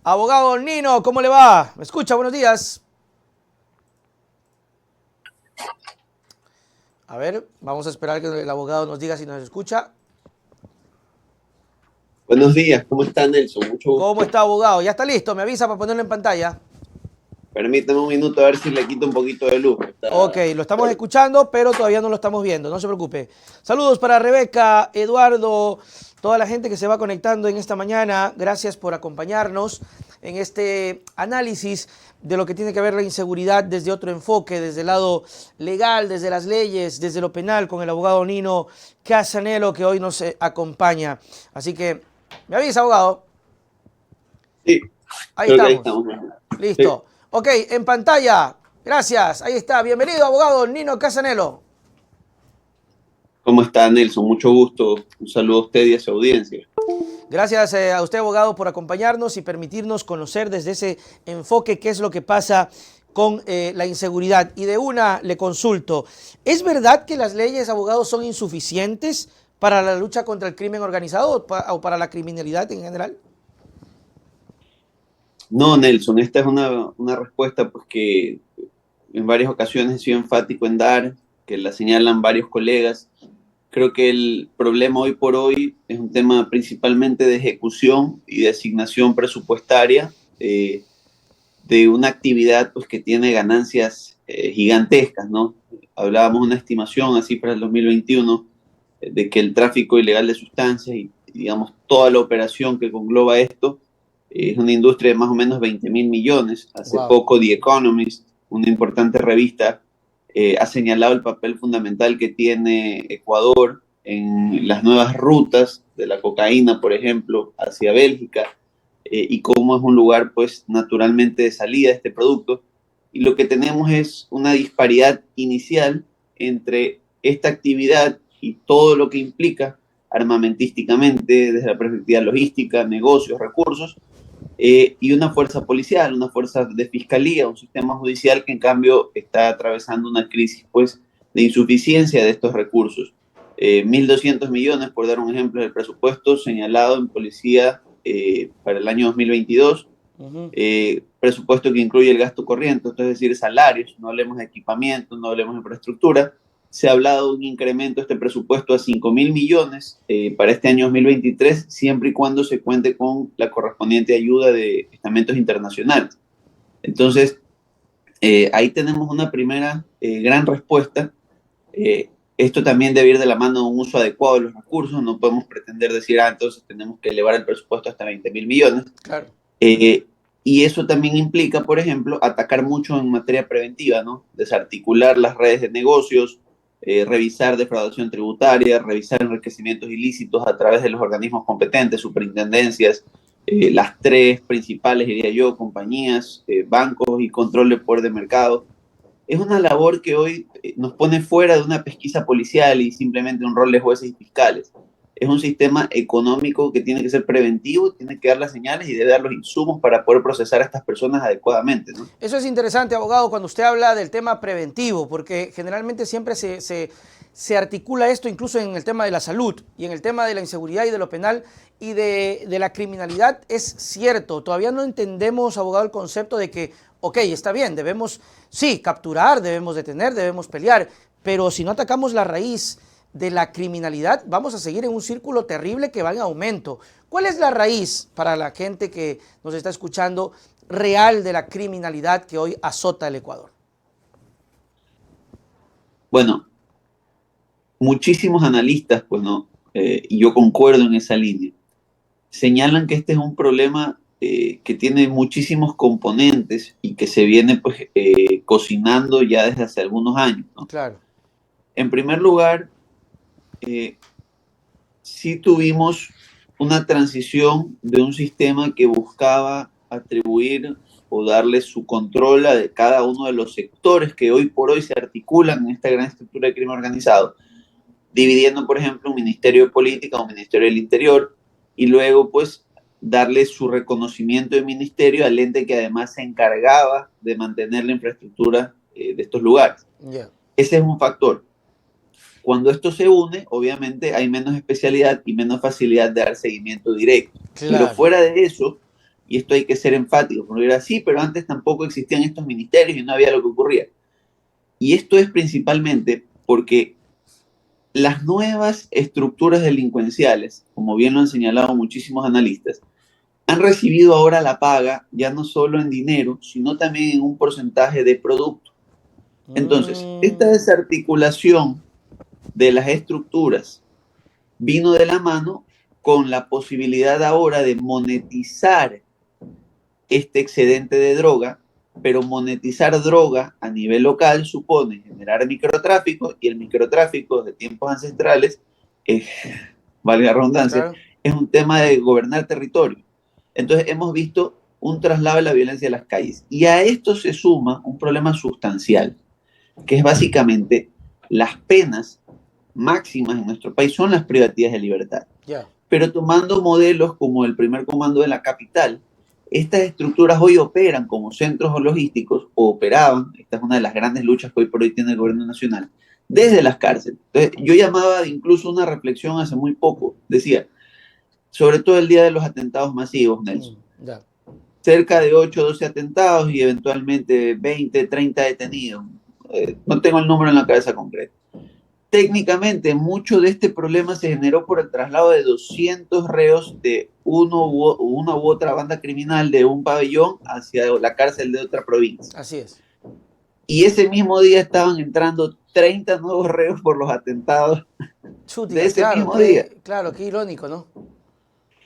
Abogado Nino, ¿cómo le va? ¿Me escucha? Buenos días. A ver, vamos a esperar que el abogado nos diga si nos escucha. Buenos días, ¿cómo está Nelson? Mucho ¿Cómo gusto. está, abogado? Ya está listo, me avisa para ponerlo en pantalla. Permítame un minuto a ver si le quito un poquito de luz. Ok, lo estamos escuchando, pero todavía no lo estamos viendo, no se preocupe. Saludos para Rebeca, Eduardo, toda la gente que se va conectando en esta mañana. Gracias por acompañarnos en este análisis de lo que tiene que ver la inseguridad desde otro enfoque, desde el lado legal, desde las leyes, desde lo penal, con el abogado Nino Casanelo, que hoy nos acompaña. Así que, me avisa, abogado. Sí, Ahí creo que ahí estamos. estamos. Sí. Listo. Ok, en pantalla. Gracias. Ahí está. Bienvenido, abogado Nino Casanelo. ¿Cómo está Nelson? Mucho gusto. Un saludo a usted y a su audiencia. Gracias a usted, abogado, por acompañarnos y permitirnos conocer desde ese enfoque qué es lo que pasa con la inseguridad. Y de una le consulto, ¿es verdad que las leyes, abogados, son insuficientes para la lucha contra el crimen organizado o para la criminalidad en general? No, Nelson, esta es una respuesta pues, que en varias ocasiones he sido enfático en dar, que la señalan varios colegas. Creo que el problema hoy por hoy es un tema principalmente de ejecución y de asignación presupuestaria de una actividad pues, que tiene ganancias gigantescas, ¿no? Hablábamos de una estimación así para el 2021 de que el tráfico ilegal de sustancias y, digamos, toda la operación que engloba esto es una industria de más o menos 20.000 millones. Hace Wow. poco The Economist, una importante revista, ha señalado el papel fundamental que tiene Ecuador en las nuevas rutas de la cocaína, por ejemplo, hacia Bélgica, y cómo es un lugar, pues, naturalmente de salida de este producto. Y lo que tenemos es una disparidad inicial entre esta actividad y todo lo que implica armamentísticamente, desde la perspectiva logística, negocios, recursos, y una fuerza policial, una fuerza de fiscalía, un sistema judicial que en cambio está atravesando una crisis pues, de insuficiencia de estos recursos. 1.200 millones, por dar un ejemplo, del presupuesto señalado en policía para el año 2022, presupuesto que incluye el gasto corriente, esto es decir, salarios, no hablemos de equipamiento, no hablemos de infraestructura. Se ha hablado de un incremento de este presupuesto a 5.000 millones para este año 2023, siempre y cuando se cuente con la correspondiente ayuda de estamentos internacionales. Entonces, ahí tenemos una primera gran respuesta. Esto también debe ir de la mano de un uso adecuado de los recursos. No podemos pretender decir, entonces tenemos que elevar el presupuesto hasta 20.000 millones. Claro. Eh, y eso también implica, por ejemplo, atacar mucho en materia preventiva, ¿no? Desarticular las redes de negocios, revisar defraudación tributaria, revisar enriquecimientos ilícitos a través de los organismos competentes, superintendencias, las tres principales, diría yo, compañías, bancos y control de poder de mercado. Es una labor que hoy nos pone fuera de una pesquisa policial y simplemente un rol de jueces y fiscales. Es un sistema económico que tiene que ser preventivo, tiene que dar las señales y debe dar los insumos para poder procesar a estas personas adecuadamente, ¿no? Eso es interesante, abogado, cuando usted habla del tema preventivo, porque generalmente siempre se articula esto incluso en el tema de la salud y en el tema de la inseguridad y de lo penal y de la criminalidad. Es cierto, todavía no entendemos, abogado, el concepto de que, ok, está bien, debemos, sí, capturar, debemos detener, debemos pelear, pero si no atacamos la raíz de la criminalidad, vamos a seguir en un círculo terrible que va en aumento. ¿Cuál es la raíz para la gente que nos está escuchando real de la criminalidad que hoy azota el Ecuador? Bueno, muchísimos analistas, pues no, y yo concuerdo en esa línea, señalan que este es un problema que tiene muchísimos componentes y que se viene pues cocinando ya desde hace algunos años, ¿no? Claro. En primer lugar, sí tuvimos una transición de un sistema que buscaba atribuir o darle su control a de cada uno de los sectores que hoy por hoy se articulan en esta gran estructura de crimen organizado, dividiendo, por ejemplo, un ministerio de política, un ministerio del interior, y luego, pues, darle su reconocimiento de ministerio al ente que además se encargaba de mantener la infraestructura de estos lugares. Yeah. Ese es un factor. Cuando esto se une, obviamente hay menos especialidad y menos facilidad de dar seguimiento directo. Pero Claro. fuera de eso, y esto hay que ser enfático, porque era así, pero antes tampoco existían estos ministerios y no había lo que ocurría. Y esto es principalmente porque las nuevas estructuras delincuenciales, como bien lo han señalado muchísimos analistas, han recibido ahora la paga ya no solo en dinero, sino también en un porcentaje de producto. Entonces, esta desarticulación de las estructuras vino de la mano con la posibilidad ahora de monetizar este excedente de droga, pero monetizar droga a nivel local supone generar microtráfico, y el microtráfico de tiempos ancestrales, valga la redundancia, claro. es un tema de gobernar territorio. Entonces hemos visto un traslado de la violencia a las calles. Y a esto se suma un problema sustancial, que es básicamente las penas máximas en nuestro país son las privativas de libertad. Yeah. Pero tomando modelos como el primer comando de la capital, estas estructuras hoy operan como centros logísticos, o operaban, esta es una de las grandes luchas que hoy por hoy tiene el gobierno nacional, desde las cárceles. Entonces, yo llamaba incluso una reflexión hace muy poco, decía, sobre todo el día de los atentados masivos, Nelson. Yeah. Cerca de 8 o 12 atentados y eventualmente 20, 30 detenidos. No tengo el número en la cabeza concreta. Técnicamente, mucho de este problema se generó por el traslado de 200 reos de una u otra banda criminal de un pabellón hacia la cárcel de otra provincia. Así es. Y ese mismo día estaban entrando 30 nuevos reos por los atentados Chútica, de ese claro, mismo día. Claro, qué irónico, ¿no?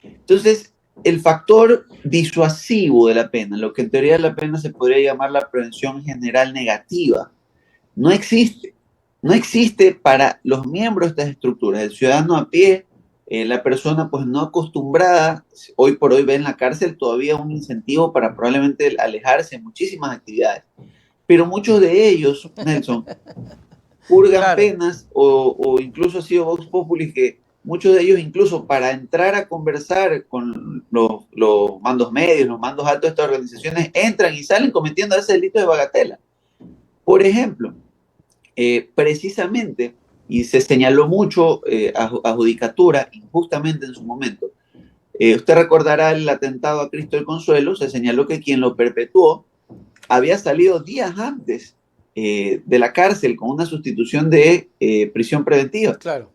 Entonces, el factor disuasivo de la pena, lo que en teoría de la pena se podría llamar la prevención general negativa, no existe. No existe para los miembros de estas estructuras, el ciudadano a pie, la persona pues no acostumbrada, hoy por hoy ve en la cárcel todavía un incentivo para probablemente alejarse de muchísimas actividades. Pero muchos de ellos, Nelson, purgan Claro. penas o incluso ha sido Vox Populi que muchos de ellos incluso para entrar a conversar con los mandos medios, los mandos altos de estas organizaciones, entran y salen cometiendo ese delito de bagatela. Por ejemplo, precisamente, y se señaló mucho a judicatura injustamente en su momento, usted recordará el atentado a Cristo del Consuelo, se señaló que quien lo perpetuó había salido días antes de la cárcel con una sustitución de prisión preventiva. Claro.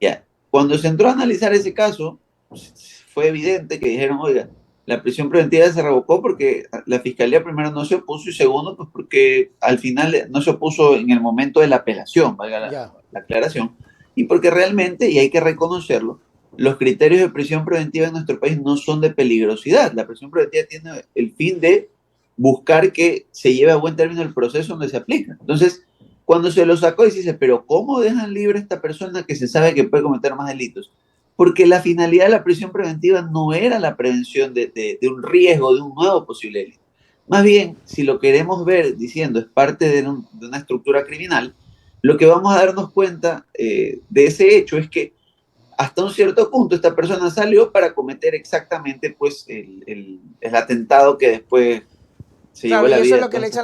Ya. Cuando se entró a analizar ese caso, fue evidente que dijeron, oiga, la prisión preventiva se revocó porque la fiscalía primero no se opuso y segundo, pues porque al final no se opuso en el momento de la apelación, valga la aclaración, y porque realmente, y hay que reconocerlo, los criterios de prisión preventiva en nuestro país no son de peligrosidad. La prisión preventiva tiene el fin de buscar que se lleve a buen término el proceso donde se aplica. Entonces, cuando se lo sacó y se dice, pero ¿cómo dejan libre a esta persona que se sabe que puede cometer más delitos? Porque la finalidad de la prisión preventiva no era la prevención de un riesgo, de un nuevo posible delito. Más bien, si lo queremos ver diciendo es parte de una estructura criminal, lo que vamos a darnos cuenta de ese hecho es que hasta un cierto punto esta persona salió para cometer exactamente pues, el atentado que después se llevó la vida. Claro, y eso es lo que le echan la